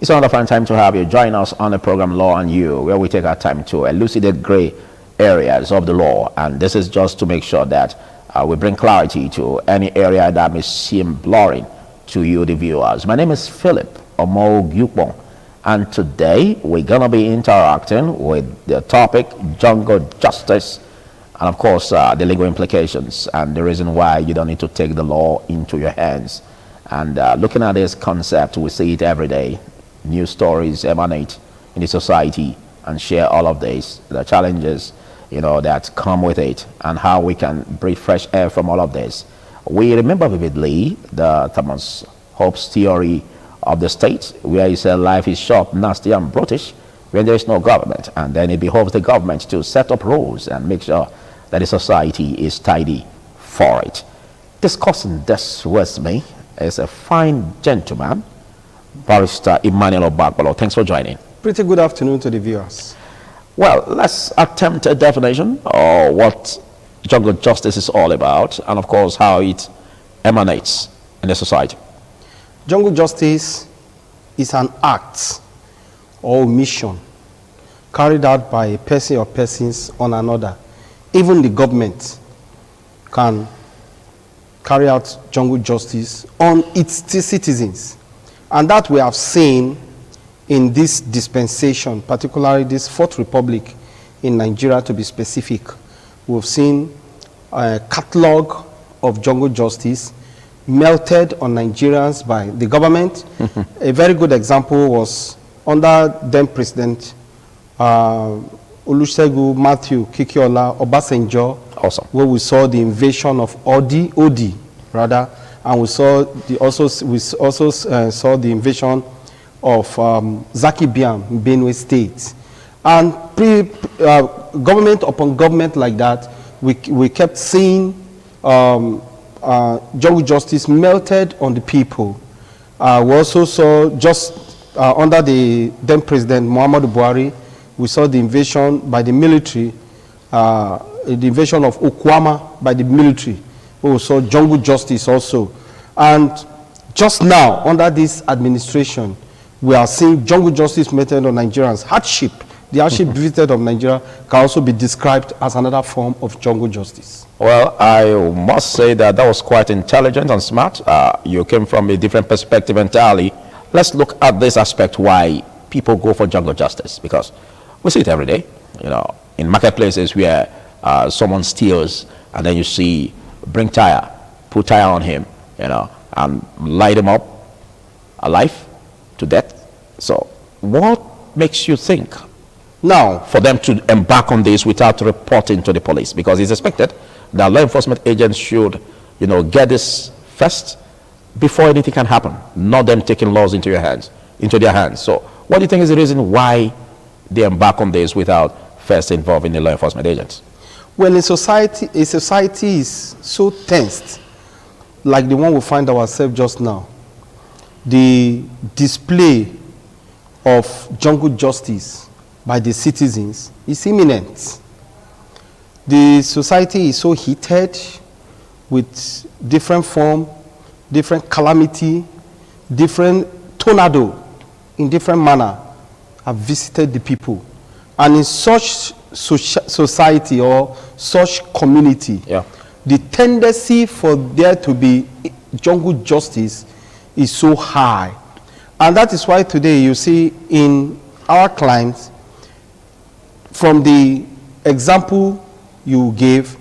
It's another fun time to have you join us on the program Law and You, where we take our time to elucidate gray areas of the law. And this is just to make sure that we bring clarity to any area that may seem blurring to you, the viewers. My name is Philip Omogyukbong, and today we're going to be interacting with the topic jungle justice, and of course the legal implications and the reason why you don't need to take the law into your hands. And looking at this concept, we see it every day. New stories emanate in the society and share all of this, the challenges that come with it, and how we can breathe fresh air from all of this. We remember vividly the Thomas Hobbes theory of the state, where he said life is short, nasty, and brutish when there is no government, and then it behoves the government to set up rules and make sure that the society is tidy for it. Discussing this with me is a fine gentleman, Barrister Emmanuel Obagbalo. Thanks for joining. Pretty good afternoon to the viewers. Well, let's attempt a definition of what jungle justice is all about, and of course how it emanates in the society. Jungle justice is an act or omission carried out by a person or persons on another. Even the government can carry out jungle justice on its citizens. And that we have seen in this dispensation, particularly this Fourth Republic in Nigeria, to be specific. We've seen a catalog of jungle justice melted on Nigerians by the government. A very good example was under then President Olusegun Matthew Kikiola Obasanjo, Awesome. where we saw the invasion of Odi, and we also saw the invasion of Zaki Biam in Benue State. And government upon government like that, we kept seeing jungle justice melted on the people. We also saw just under the then President Muhammadu Buhari, we saw the invasion by the military, the invasion of Okwama by the military. We saw jungle justice also. And just now, under this administration, we are seeing jungle justice meted on Nigerians. Hardship, the hardship visited of Nigeria can also be described as another form of jungle justice. Well, I must say that was quite intelligent and smart. You came from a different perspective entirely. Let's look at this aspect, why people go for jungle justice, because we see it every day, in marketplaces where someone steals, and then you see bring tire, put tire on him, and light him up alive to death. So what makes you think now for them to embark on this without reporting to the police? Because it's expected that law enforcement agents should get this first before anything can happen, not them taking laws into their hands. So what do you think is the reason why they embark on this without first involving the law enforcement agents? Well, a society is so tensed, like the one we find ourselves just now. The display of jungle justice by the citizens is imminent. The society is so heated with different form, different calamity, different tornado in different manner have visited the people. And in such society or such community, the tendency for there to be jungle justice is so high. And that is why today you see in our clients, from the example you gave,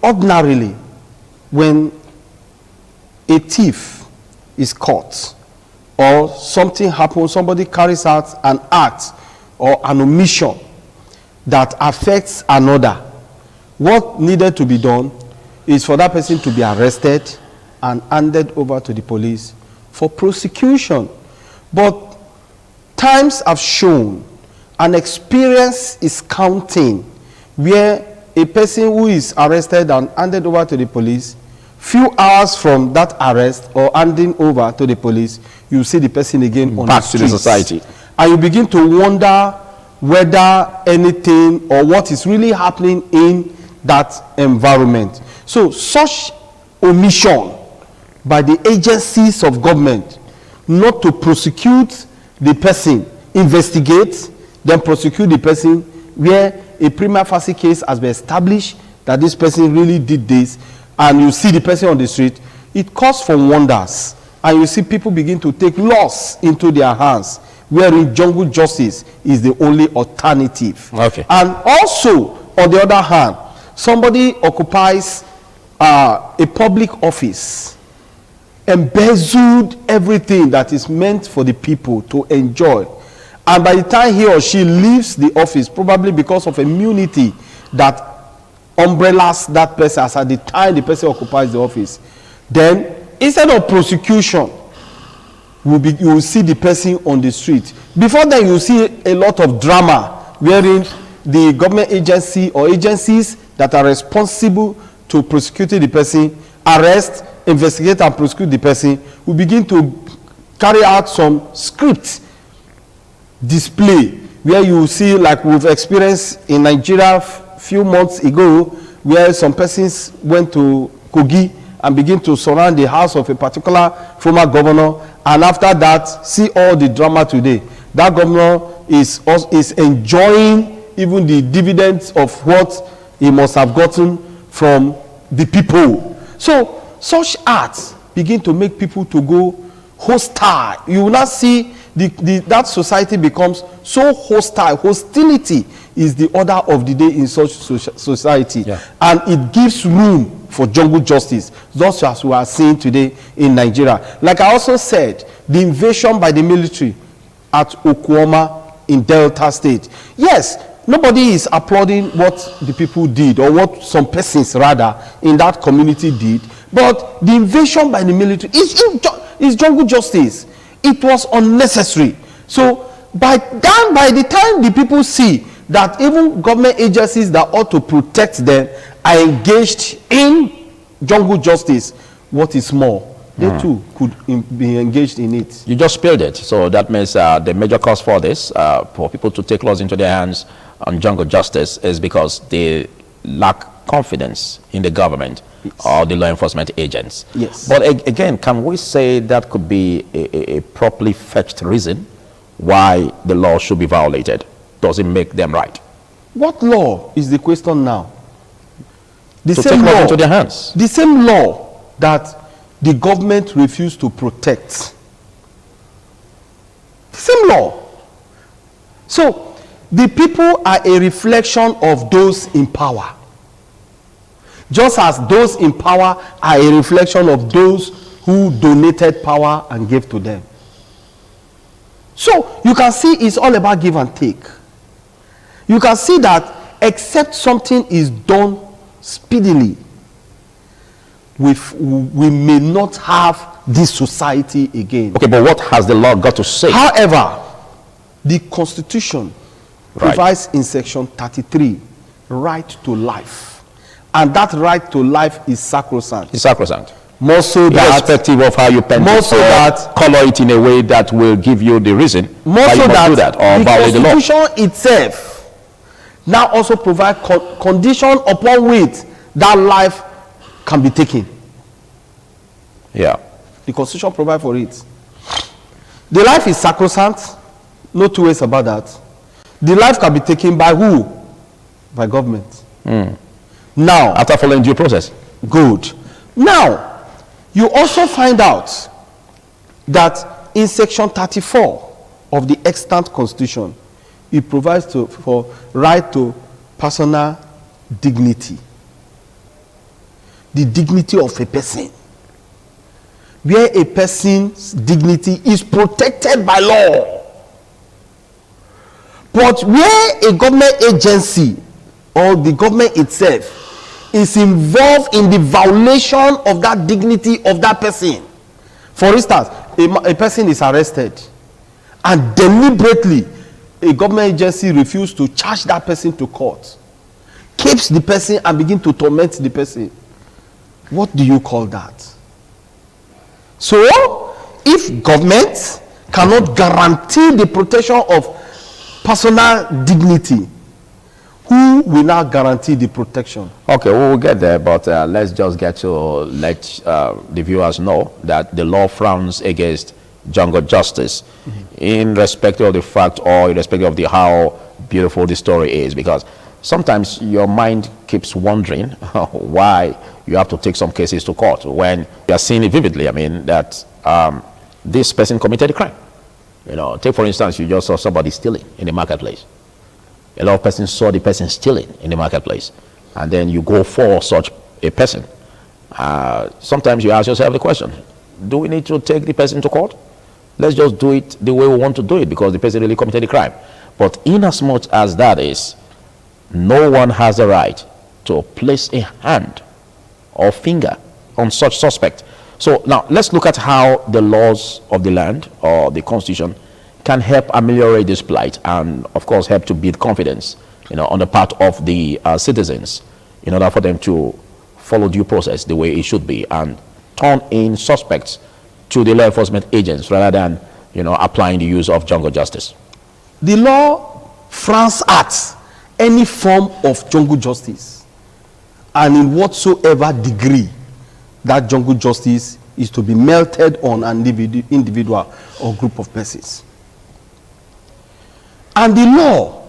ordinarily when a thief is caught or something happens, somebody carries out an act or an omission that affects another, what needed to be done is for that person to be arrested and handed over to the police for prosecution. But times have shown, and experience is counting, where a person who is arrested and handed over to the police, few hours from that arrest or handing over to the police, you see the person again on back the to streets. the society, and you begin to wonder whether anything or what is really happening in that environment. So such omission by the agencies of government not to prosecute the person, investigate, then prosecute the person where a prima facie case has been established that this person really did this, and you see the person on the street, it calls for wonders. And you see people begin to take laws into their hands, wherein jungle justice is the only alternative. Okay. And also, on the other hand, somebody occupies a public office, embezzled everything that is meant for the people to enjoy, and by the time he or she leaves the office, probably because of immunity that umbrellas that person as at the time the person occupies the office, then instead of prosecution, you will see the person on the street. Before then, you will see a lot of drama wherein the government agency or agencies that are responsible to prosecuting the person arrest, investigate, and prosecute the person, will begin to carry out some script display where you see, like we've experienced in Nigeria few months ago, where some persons went to Kogi and begin to surround the house of a particular former governor, and after that, see all the drama today. That governor is enjoying even the dividends of what he must have gotten from the people. So such acts begin to make people to go hostile. You will not see that society becomes so hostile. Hostility is the order of the day in such society. Yeah. And it gives room for jungle justice, just as we are seeing today in Nigeria. Like I also said, the invasion by the military at Okuoma in Delta State. Yes, nobody is applauding what the people did, or what some persons rather in that community did, but the invasion by the military is jungle justice. It was unnecessary. So by the time the people see that even government agencies that ought to protect them are engaged in jungle justice, what is more, they too could be engaged in it. You just spilled it. So that means the major cause for this, for people to take laws into their hands on jungle justice, is because they lack confidence in the government. Yes. Or the law enforcement agents. Yes. But again, can we say that could be a properly fetched reason why the law should be violated? Does it make them right? What law is the question now? The to same take laws law into their hands. The same law that the government refused to protect. The same law. So the people are a reflection of those in power. Just as those in power are a reflection of those who donated power and gave to them. So you can see it's all about give and take. You can see that except something is done speedily, we may not have this society again. Okay, but what has the law got to say? However, the Constitution provides in section 33 right to life. And that right to life is sacrosanct. It's sacrosanct. More so that, irrespective of how you pen more it, so that, color it in a way that will give you the reason more why so you must that do that, or the violate the law. Constitution itself now also provide condition upon which that life can be taken. Yeah. The Constitution provides for it. The life is sacrosanct, no two ways about that. The life can be taken by who? By government. Now, After following due process. good. Now, you also find out that in section 34 of the extant Constitution, it provides for right to personal dignity. The dignity of a person. Where a person's dignity is protected by law. But where a government agency or the government itself is involved in the violation of that dignity of that person. For instance, a person is arrested and deliberately a government agency refuses to charge that person to court, keeps the person and begin to torment the person. What do you call that? So, if government cannot guarantee the protection of personal dignity, who will now guarantee the protection? Okay, we'll get there, but let's just get to let the viewers know that the law frowns against jungle justice, in respect of the fact or in respect of the how beautiful the story is, because sometimes your mind keeps wondering why you have to take some cases to court when you are seeing it vividly. I mean, that this person committed a crime. You know, take for instance, you just saw somebody stealing in the marketplace. A lot of persons saw the person stealing in the marketplace, and then you go for such a person. Sometimes you ask yourself the question, do we need to take the person to court? Let's just do it the way we want to do it because the person really committed a crime. But inasmuch as that is, no one has the right to place a hand or finger on such suspect. So now let's look at how the laws of the land or the constitution can help ameliorate this plight and of course help to build confidence, you know, on the part of the citizens in order for them to follow due process the way it should be and turn in suspects to the law enforcement agents rather than, you know, applying the use of jungle justice. The law frowns at any form of jungle justice, and in whatsoever degree that jungle justice is to be melted on an individual or group of persons. And the law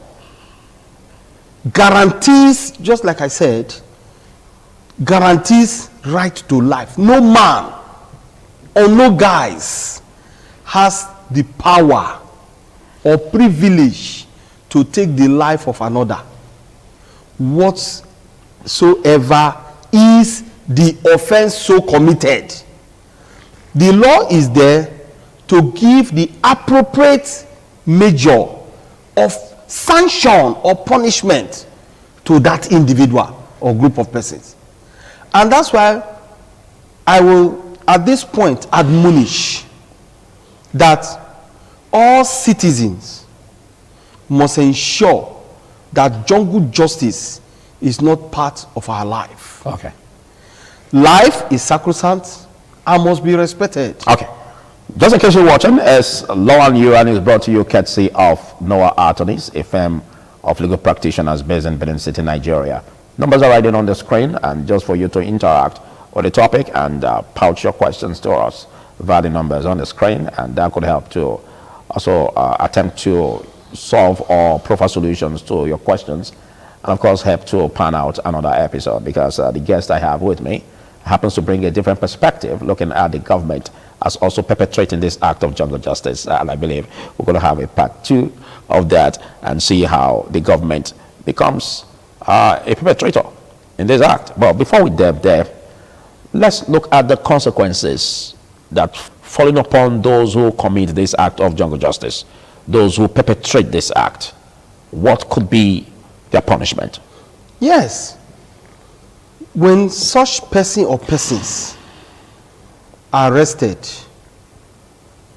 guarantees, just like I said, guarantees right to life. No man or no guys has the power or privilege to take the life of another whatsoever is the offense so committed. The law is there to give the appropriate measure of sanction or punishment to that individual or group of persons. And that's why I will at this point admonish that all citizens must ensure that jungle justice is not part of our life. Okay. Life is sacrosanct and must be respected. Okay. Just in case you're watching, as Law and You and is brought to you courtesy of Noah Attorneys, a firm of legal practitioners based in Benin City, Nigeria. Numbers are right in on the screen, and just for you to interact with the topic and pouch your questions to us via the numbers on the screen, and that could help to also attempt to solve or provide solutions to your questions, and of course help to pan out another episode, because the guest I have with me happens to bring a different perspective looking at the government as also perpetrating this act of jungle justice, and I believe we're going to have a part 2 of that and see how the government becomes a perpetrator in this act. But before we delve there, let's look at the consequences that falling upon those who commit this act of jungle justice, those who perpetrate this act. What could be their punishment? Yes. When such person or persons are arrested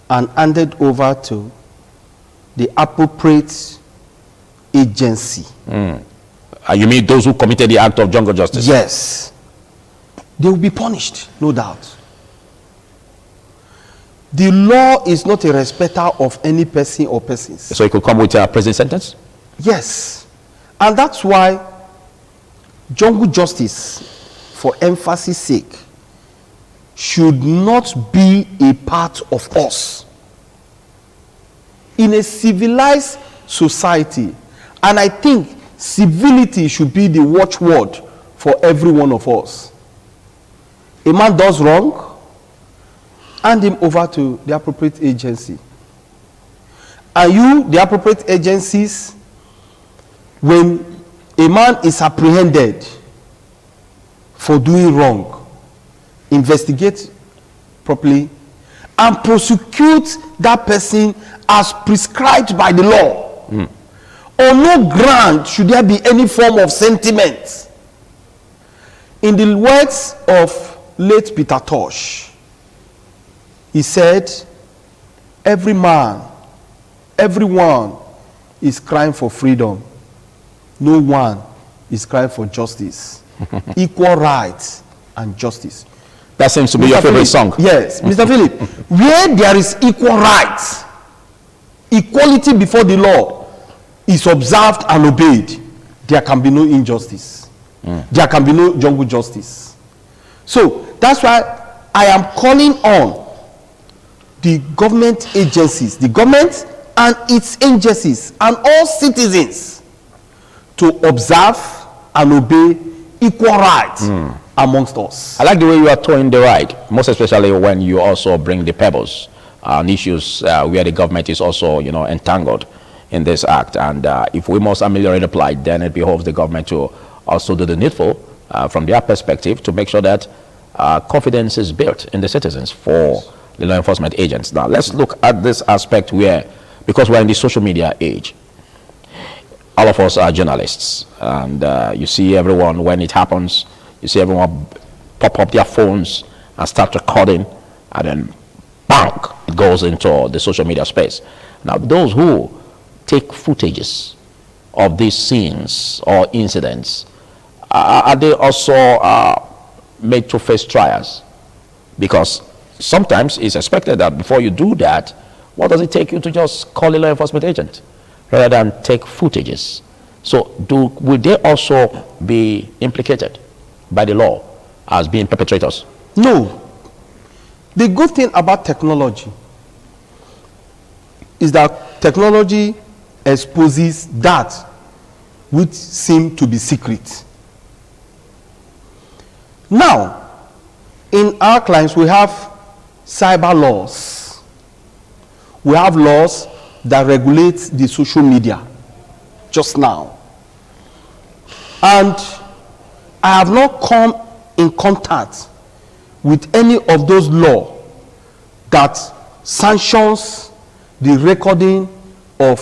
and handed over to the appropriate agency. You mean those who committed the act of jungle justice? Yes. They will be punished, no doubt. The law is not a respecter of any person or persons. So it could come with a prison sentence? Yes. And that's why jungle justice, for emphasis sake, should not be a part of us. In a civilized society, and I think civility should be the watchword for every one of us. A man does wrong, hand him over to the appropriate agency. And you, the appropriate agencies, when a man is apprehended for doing wrong, investigate properly and prosecute that person as prescribed by the law. On no ground should there be any form of sentiment. In the words of late Peter Tosh, he said, everyone is crying for freedom. No one is crying for justice. Equal rights and justice. That seems to be your favorite song. Yes, Mr. Philip. Where there is equal rights, equality before the law is observed and obeyed, there can be no injustice. There can be no jungle justice. So that's why I am calling on the government agencies, the government and its agencies, and all citizens to observe and obey equal rights amongst us. I like the way you are towing the right, most especially when you also bring the pebbles on issues where the government is also, entangled in this act. And if we must ameliorate the plight, then it behoves the government to also do the needful from their perspective to make sure that confidence is built in the citizens for the law enforcement agents. Now, let's look at this aspect where, because we're in the social media age, all of us are journalists, and you see everyone, when it happens, you see everyone pop up their phones and start recording, and then bang, it goes into the social media space. Now, those who take footages of these scenes or incidents, are they also made to face trials? Because sometimes it's expected that before you do that, what does it take you to just call a law enforcement agent rather than take footages? So will they also be implicated by the law as being perpetrators? No. The good thing about technology is that technology exposes that which seem to be secret. Now, in our clients, we have cyber laws. We have laws that regulate the social media just now. And I have not come in contact with any of those laws that sanctions the recording of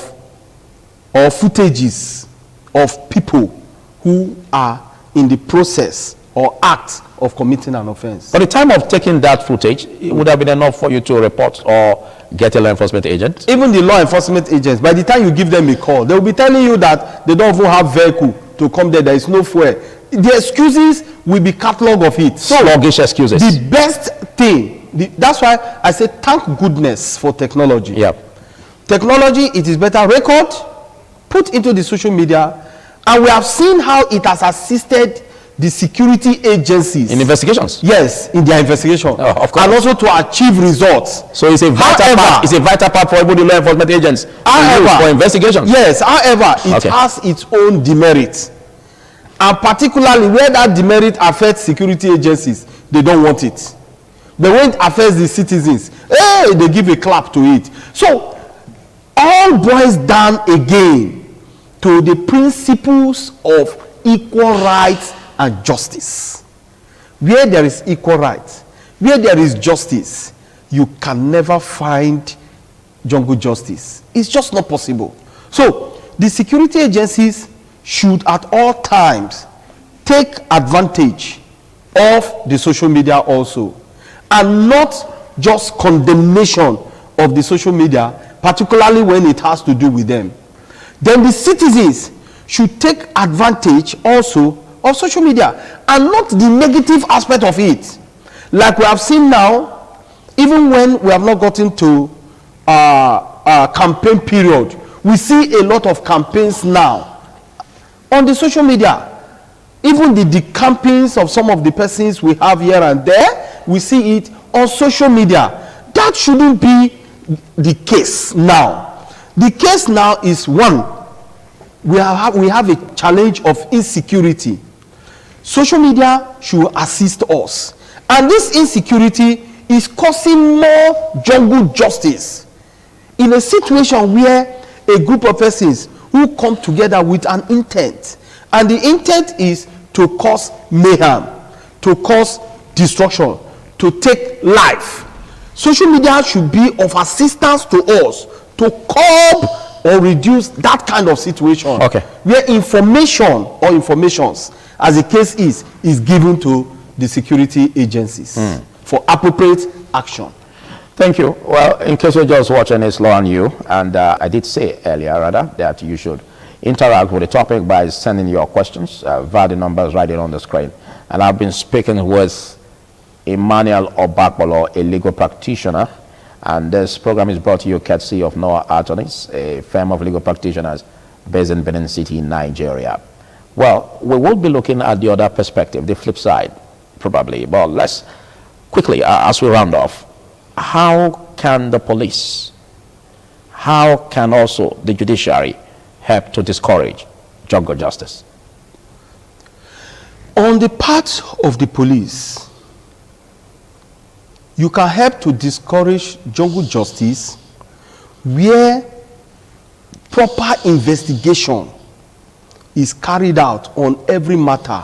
or footages of people who are in the process or act of committing an offense. By the time of taking that footage, it would have been enough for you to report or get a law enforcement agent? Even the law enforcement agents, by the time you give them a call, they will be telling you that they don't even have vehicle to come there, there is no fuel. The excuses will be catalog of it. So sluggish excuses. The best thing, that's why I say thank goodness for technology. Yeah. Technology, it is better record, put into the social media, and we have seen how it has assisted the security agencies in investigations. Yes, in their investigation, of course. and also to achieve results. So it's a vital part. It's a vital part for every law enforcement agents for investigations. Yes, however, it has its own demerit, and particularly where that demerit affects security agencies, they don't want it. But when it affects the citizens, hey, they give a clap to it. So all boils down again to the principles of equal rights and justice. Where there is equal rights, where there is justice, you can never find jungle justice. It's just not possible. So the security agencies should at all times take advantage of the social media also, and not just condemnation of the social media, particularly when it has to do with them. Then the citizens should take advantage also of social media, and not the negative aspect of it. Like we have seen now, even when we have not gotten to campaign period, we see a lot of campaigns now on the social media. Even the campaigns of some of the persons we have here and there, we see it on social media. That shouldn't be the case now. The case now is one, we have a challenge of insecurity. Social media should assist us, and this insecurity is causing more jungle justice in a situation where a group of persons who come together with an intent, and the intent is to cause mayhem, to cause destruction, to take life. Social media should be of assistance to us to curb or reduce that kind of situation, where information or informations, as the case is given to the security agencies for appropriate action. Thank you. Well, in case you're just watching, it's Law and You, and I did say earlier rather that you should interact with the topic by sending your questions via the numbers right there on the screen. And I've been speaking with Emmanuel Obakpolo, a legal practitioner, and this program is brought to you courtesy of Noah Attorneys, a firm of legal practitioners based in Benin City, Nigeria. Well, we will be looking at the other perspective, the flip side, probably. But let's quickly, as we round off, how can the police, how can also the judiciary help to discourage jungle justice? On the part of the police, you can help to discourage jungle justice where proper investigation is carried out on every matter.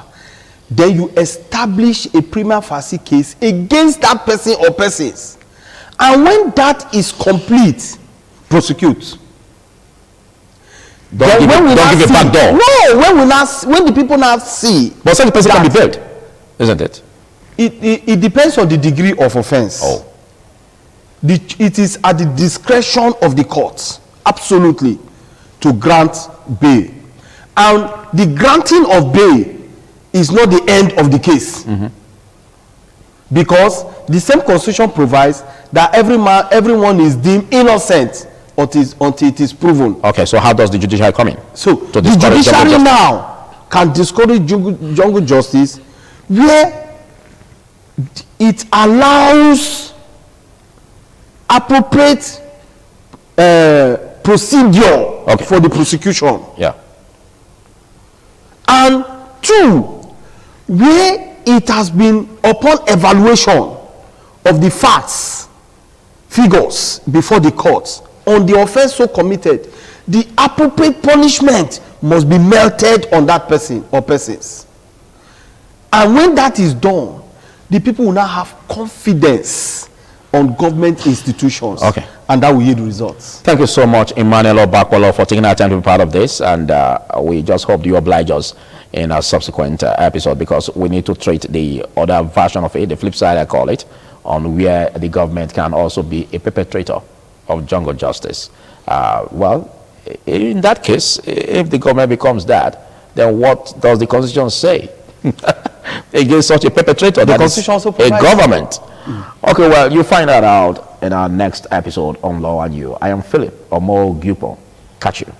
Then you establish a prima facie case against that person or persons. And when that is complete, prosecute. Don't give a back door. No, when the people now see. But such a person can be bailed, isn't it? It depends on the degree of offense. Oh. It is at the discretion of the courts, absolutely, to grant bail. And the granting of bail is not the end of the case. Because the same constitution provides that everyone is deemed innocent until it is proven. Okay, so how does the judiciary come in? So the judiciary now can discourage jungle justice where it allows appropriate procedure for the prosecution. Yeah. And two, where it has been upon evaluation of the facts, figures before the courts on the offense so committed, the appropriate punishment must be melted on that person or persons. And when that is done, the people will now have confidence on government institutions. Okay. And that will yield results. Thank you so much, Emmanuel Obakwolo, for taking our time to be part of this. And we just hope you oblige us in a subsequent episode, because we need to treat the other version of it, the flip side I call it, on where the government can also be a perpetrator of jungle justice. Well, in that case, if the government becomes that, then what does the Constitution say against such a perpetrator? The Constitution also provides a government. Okay, well, you find that out in our next episode on Law and You. I am Philip Omo Gupo. Catch you.